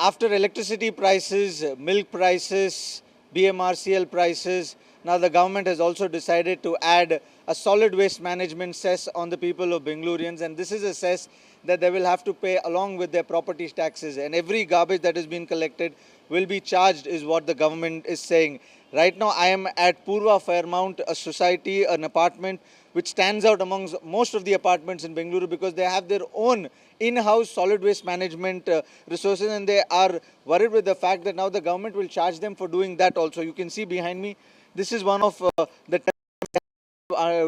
after electricity prices, milk prices, BMRCL prices, now the government has also decided to add a solid waste management cess on the people of Bengaloreans, and this is a cess that they will have to pay along with their property taxes, and every garbage that has been collected will be charged is what the government is saying. Right now I am at Purva Fairmount, a society, an apartment which stands out amongst most of the apartments in Bengaluru because they have their own in-house solid waste management resources, and they are worried with the fact that now the government will charge them for doing that also. You can see behind me, this is one of the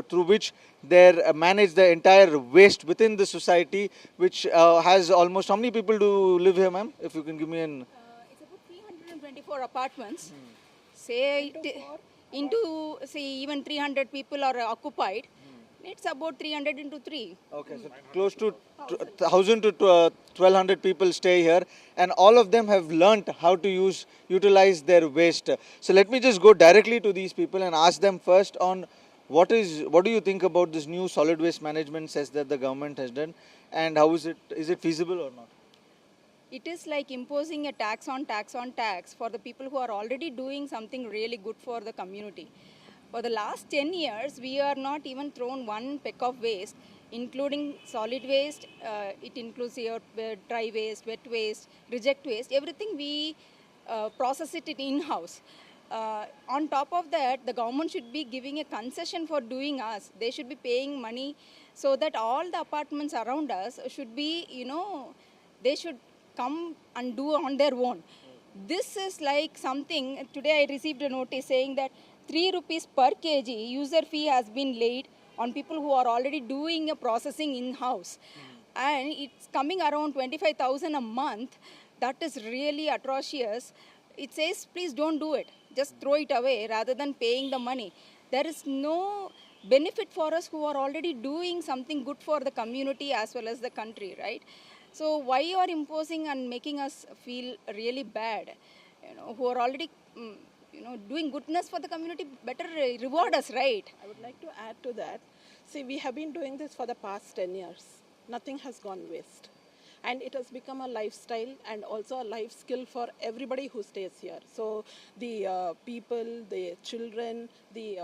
through which they manage the entire waste within the society, which has almost, how many people do live here, ma'am? If you can give me an... It's about 324 apartments. Say into say even 300 people are occupied. It's about 300 into 3. Okay, so close to 1,000 to 1,200 people stay here, and all of them have learnt how to utilize their waste. So let me just go directly to these people and ask them first on what do you think about this new solid waste management cess that the government has done, and how is it feasible or not? It is like imposing a tax on tax on tax for the people who are already doing something really good for the community. For the last 10 years, we are not even thrown one peck of waste, including solid waste. It includes your dry waste, wet waste, reject waste, everything we process it in-house. On top of that, the government should be giving a concession for doing us. They should be paying money so that all the apartments around us should be, they should come and do on their own. This is like something, today I received a notice saying that 3 rupees per kg user fee has been laid on people who are already doing a processing in-house. And it's coming around 25,000 a month. That is really atrocious. It says, please don't do it. Just throw it away rather than paying the money. There is no benefit for us who are already doing something good for the community as well as the country, right? So why you are imposing and making us feel really bad? Who are already, doing goodness for the community, better reward us, right? I would like to add to that. See, we have been doing this for the past 10 years. Nothing has gone waste. And it has become a lifestyle and also a life skill for everybody who stays here. So the people, the children, the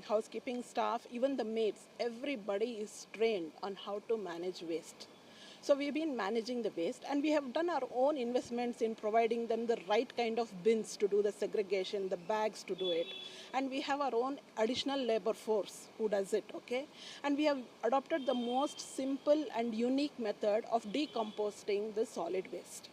housekeeping staff, even the maids, everybody is trained on how to manage waste. So we've been managing the waste, and we have done our own investments in providing them the right kind of bins to do the segregation, the bags to do it. And we have our own additional labor force who does it, okay? And we have adopted the most simple and unique method of decomposting the solid waste.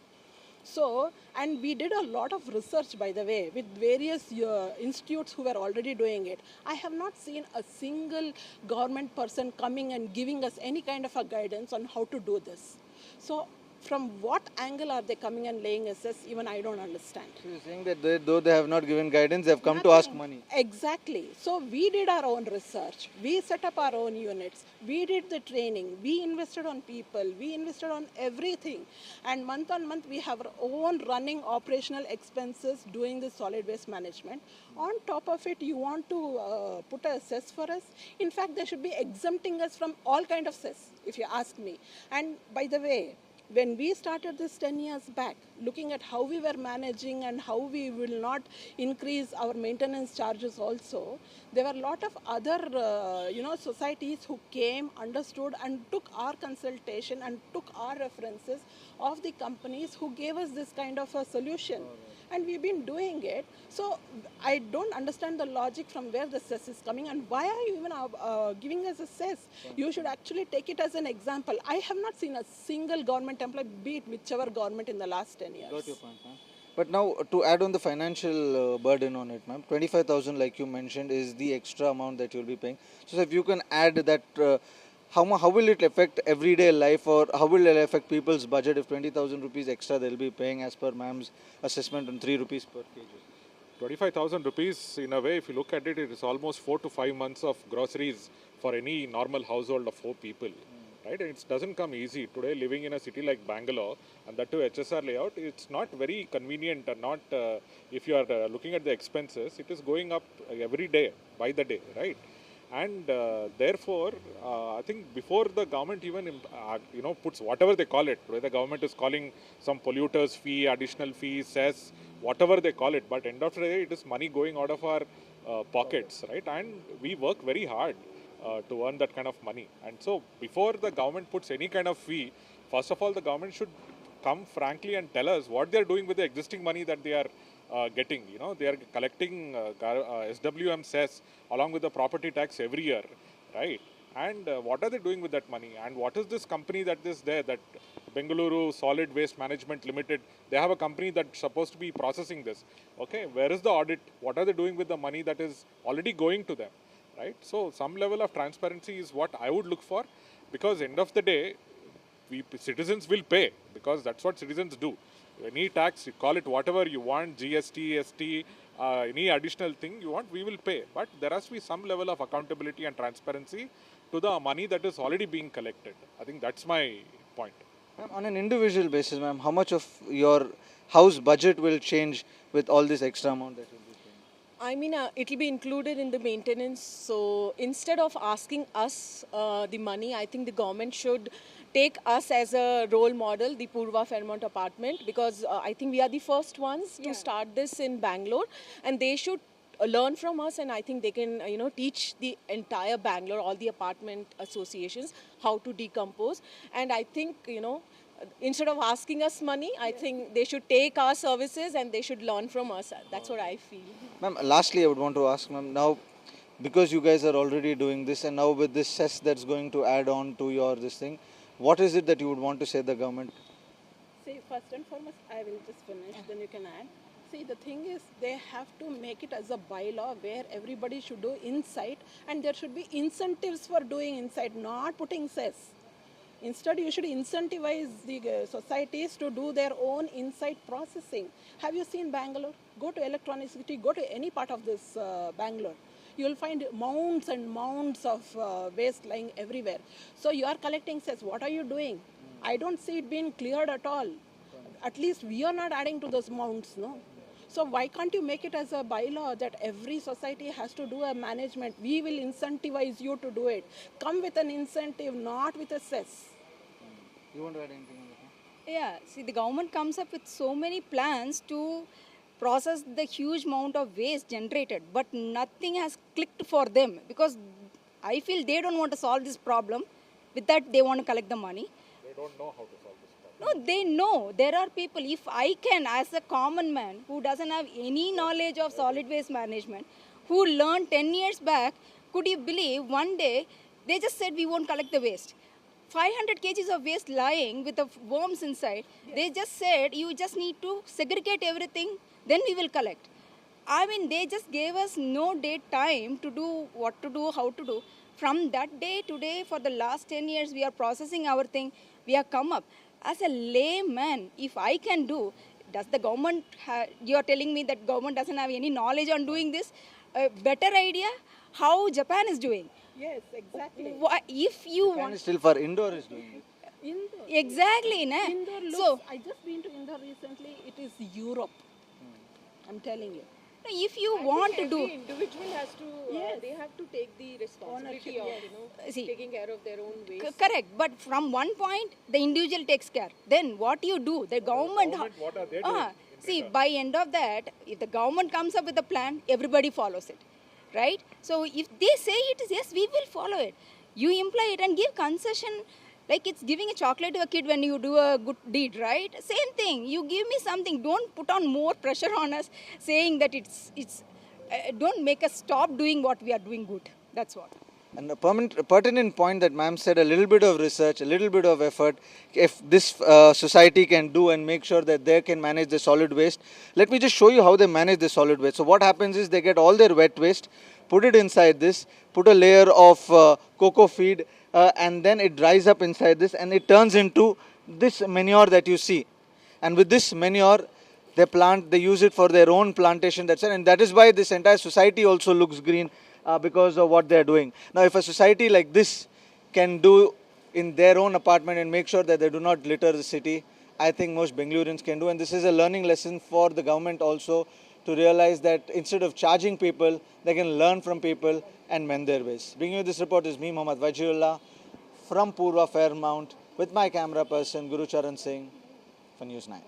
So, and we did a lot of research, by the way, with various institutes who were already doing it. I have not seen a single government person coming and giving us any kind of a guidance on how to do this. So, from what angle are they coming and laying assess? Even I don't understand. So you're saying that though they have not given guidance, they have come to ask money. Exactly. So we did our own research. We set up our own units. We did the training. We invested on people. We invested on everything. And month on month, we have our own running operational expenses doing the solid waste management. On top of it, you want to put a cess for us? In fact, they should be exempting us from all kind of cess, if you ask me. And by the way, when we started this 10 years back, looking at how we were managing and how we will not increase our maintenance charges also, there were a lot of other societies who came, understood and took our consultation and took our references of the companies who gave us this kind of a solution. And we've been doing it. So I don't understand the logic from where the cess is coming, and why are you even giving us a cess? You should actually take it as an example. I have not seen a single government employee, be it whichever government, in the last 10 years. Got your point, ma'am. But now, to add on the financial burden on it, ma'am, 25,000, like you mentioned, is the extra amount that you'll be paying. So if you can add that, how will it affect everyday life, or how will it affect people's budget if 20,000 rupees extra they'll be paying as per ma'am's assessment on 3 rupees per kg? 25,000 rupees, in a way, if you look at it, it is almost 4 to 5 months of groceries for any normal household of 4 people. Right? And it doesn't come easy. Today, living in a city like Bangalore, and that too HSR layout, it's not very convenient, and not, if you are looking at the expenses, it is going up every day, by the day, right? And therefore, I think before the government even puts whatever they call it, whether the government is calling some polluters fee, additional fee, cess, whatever they call it, but end of the day, it is money going out of our pockets, right? And we work very hard to earn that kind of money. And so, before the government puts any kind of fee, first of all, the government should come frankly and tell us what they are doing with the existing money that they are getting. They are collecting SWM Cess along with the property tax every year, right? And what are they doing with that money? And what is this company that is there, that Bengaluru Solid Waste Management Limited? They have a company that's supposed to be processing this. Okay, where is the audit? What are they doing with the money that is already going to them, right? So some level of transparency is what I would look for, because end of the day, citizens will pay, because that's what citizens do. Any tax, you call it whatever you want, GST, ST, any additional thing you want, we will pay. But there has to be some level of accountability and transparency to the money that is already being collected. I think that's my point. Ma'am, on an individual basis, ma'am, how much of your house budget will change with all this extra amount that will be paying? I mean, it'll be included in the maintenance. So instead of asking us the money, I think the government should take us as a role model, the Purva Apartment, because I think we are the first ones to start this in Bangalore, and they should learn from us, and I think they can teach the entire Bangalore, all the apartment associations, how to decompose. And I think instead of asking us money, I think they should take our services and they should learn from us. That's what I feel. Ma'am, lastly, I would want to ask, ma'am, now, because you guys are already doing this, and now with this cess that's going to add on to your this thing, what is it that you would want to say the government? See, first and foremost, I will just finish, then you can add. See, the thing is, they have to make it as a bylaw where everybody should do inside, and there should be incentives for doing inside, not putting cess. Instead, you should incentivize the societies to do their own inside processing. Have you seen Bangalore? Go to Electronic City, go to any part of this Bangalore. You will find mounds and mounds of waste lying everywhere. So you are collecting cess. What are you doing? I don't see it being cleared at all. At least we are not adding to those mounds, no? So why can't you make it as a bylaw that every society has to do a management? We will incentivize you to do it. Come with an incentive, not with a cess. You want to add anything on that? Yeah, see, the government comes up with so many plans to process the huge amount of waste generated, but nothing has clicked for them, because I feel they don't want to solve this problem. With that, they want to collect the money. They don't know how to solve this problem. No, they know. There are people, if I can, as a common man who doesn't have any knowledge of solid waste management, who learned 10 years back, could you believe one day they just said we won't collect the waste. 500 kgs of waste lying with the worms inside. Yes. They just said you just need to segregate everything, then we will collect. I mean, they just gave us no date time to do what to do, how to do. From that day to day, for the last 10 years, we are processing our thing. We have come up. As a layman, if I can do, does the government, you are telling me that government doesn't have any knowledge on doing this? A better idea, how Japan is doing. Yes, exactly. If you Japan want... is still for indoor is doing it. Indoor. Exactly. Na? Indoor looks, So, I just been to Indore recently. It is Europe. I'm telling you. if you want to do... Every individual has to, they have to take the responsibility of, See, taking care of their own waste. Correct, but from one point, the individual takes care. Then what you do, the government... What are they doing? See, by end of that, if the government comes up with a plan, everybody follows it, right? So if they say it is yes, we will follow it. You imply it and give concession, like it's giving a chocolate to a kid when you do a good deed, right? Same thing, you give me something, don't put on more pressure on us saying that don't make us stop doing what we are doing good, that's what. And a pertinent point that ma'am said, a little bit of research, a little bit of effort, if this society can do and make sure that they can manage the solid waste. Let me just show you how they manage the solid waste. So what happens is they get all their wet waste, put it inside this, put a layer of cocoa feed, and then it dries up inside this and it turns into this manure that you see. And with this manure, they use it for their own plantation, that's it. And that is why this entire society also looks green. Because of what they are doing. Now, if a society like this can do in their own apartment and make sure that they do not litter the city, I think most Bengaloreans can do. And this is a learning lesson for the government also to realize that instead of charging people, they can learn from people and mend their ways. Bringing you this report is me, Mohammad Wajihullah, from Purva Fairmount, with my camera person, Guru Charan Singh, for News 9.